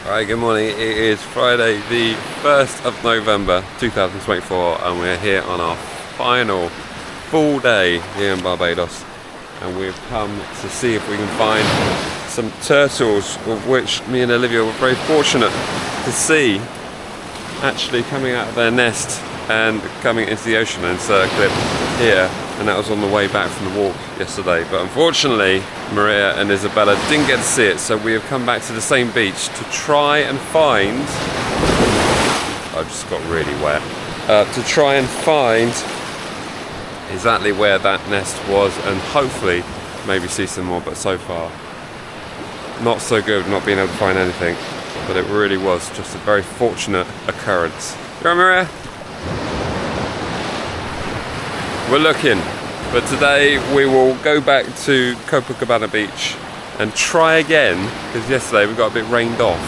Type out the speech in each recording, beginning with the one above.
Alright, good morning. It is Friday the 1st of November 2024 and we're here on our final full day here in Barbados, and we've come to see if we can find some turtles, of which me and Olivia were very fortunate to see actually coming out of their nest and coming into the ocean and circle it here, and that was on the way back from the walk yesterday. But unfortunately Maria and Isabella didn't get to see it, so we have come back to the same beach to try and find, I just got really wet, to try and find exactly where that nest was and hopefully maybe see some more. But so far not so good, not being able to find anything, but it really was just a very fortunate occurrence. You all right, Maria? We're looking, but today we will go back to Copacabana beach and try again, because yesterday we got a bit rained off.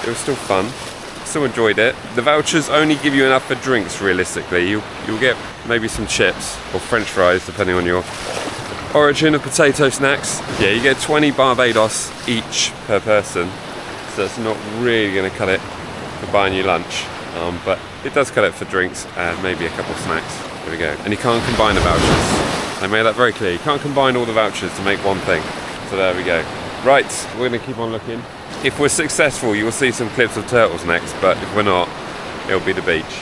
It was still fun, still enjoyed it. The vouchers only give you enough for drinks realistically. You'll get maybe some chips or french fries depending on your origin of potato snacks. Yeah, you get 20 Barbados each per person, so it's not really going to cut it for buying you lunch. But it does cut it for drinks and maybe a couple of snacks. There we go. And you can't combine the vouchers. I made that very clear. You can't combine all the vouchers to make one thing. So there we go. Right, we're going to keep on looking. If we're successful, you will see some clips of turtles next, but if we're not, it'll be the beach.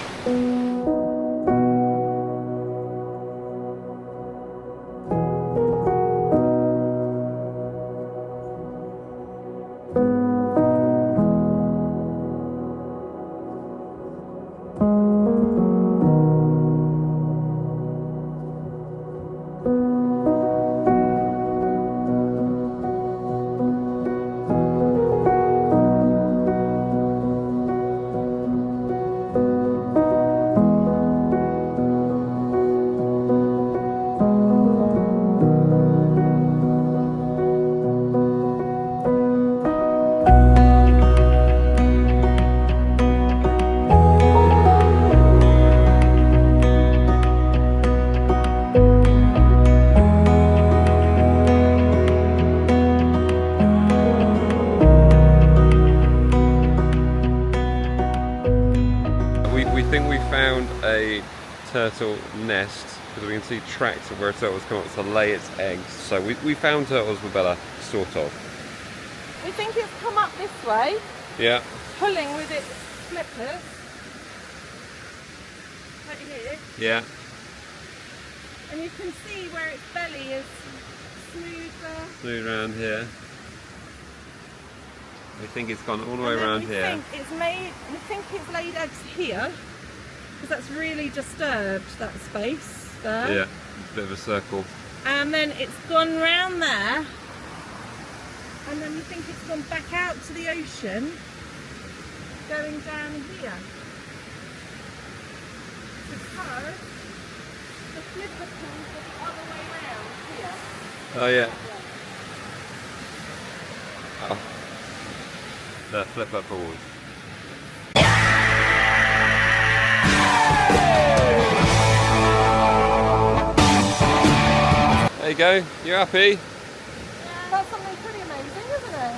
We think we found a turtle nest because we can see tracks of where a turtle has come up to lay its eggs. So we found turtles with Bella, sort of. We think it's come up this way. Yeah. Pulling with its flippers. Right here. Yeah. And you can see where its belly is smoother. Smooth around here. We think it's gone all the way around here. We think it's laid eggs here, because that's really disturbed that space there. Yeah, a bit of a circle. And then it's gone round there, and then we think it's gone back out to the ocean, going down here. Because the flipper pools are the other way round here. Oh yeah. Oh. The flipper pools. There you go, you're happy? Yeah, that's something pretty amazing, isn't it?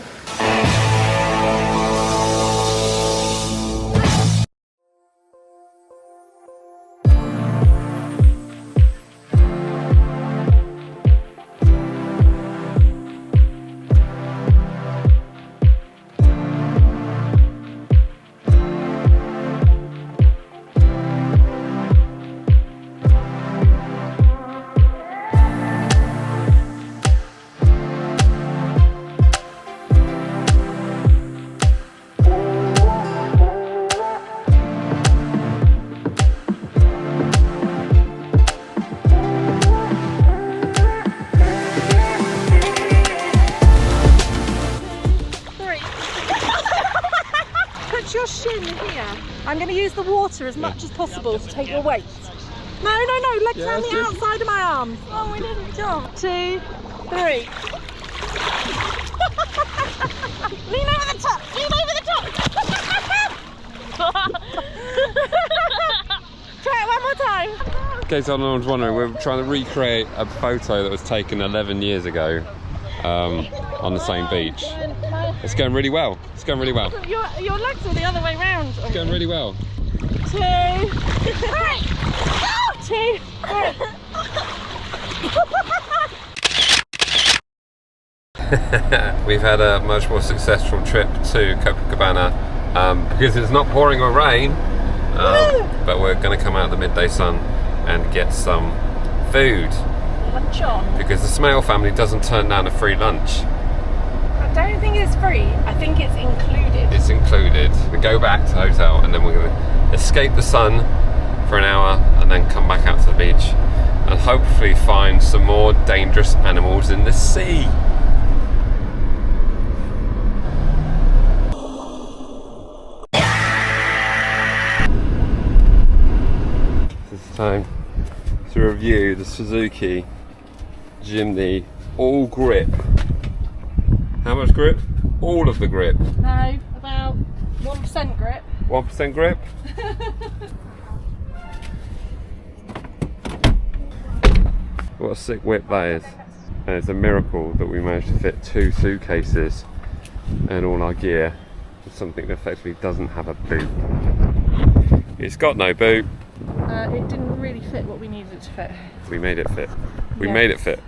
Your shin here. I'm going to use the water as much as possible to take your weight. No, legs around the outside of my arms. Oh, we didn't jump. 2, 3. Lean over the top, lean over the top. Try it one more time. In case anyone's wondering, we're trying to recreate a photo that was taken 11 years ago on the same beach. It's going really well. It's going really well. Your legs are the other way round. It's going really well. 2, 3. 2, 3. We've had a much more successful trip to Copacabana because it's not pouring or rain, but we're going to come out of the midday sun and get some food. Lunch on. Because the Smale family doesn't turn down a free lunch. I don't think it's free. I think it's included. It's included. We go back to the hotel and then we're going to escape the sun for an hour and then come back out to the beach and hopefully find some more dangerous animals in the sea. It's time to review the Suzuki Jimny all grip. How much grip? All of the grip. No, about 1% grip. 1% grip? What a sick whip that is. And it's a miracle that we managed to fit 2 suitcases and all our gear with something that effectively doesn't have a boot. It's got no boot. It didn't really fit what we needed it to fit. We made it fit. We Yeah. made it fit.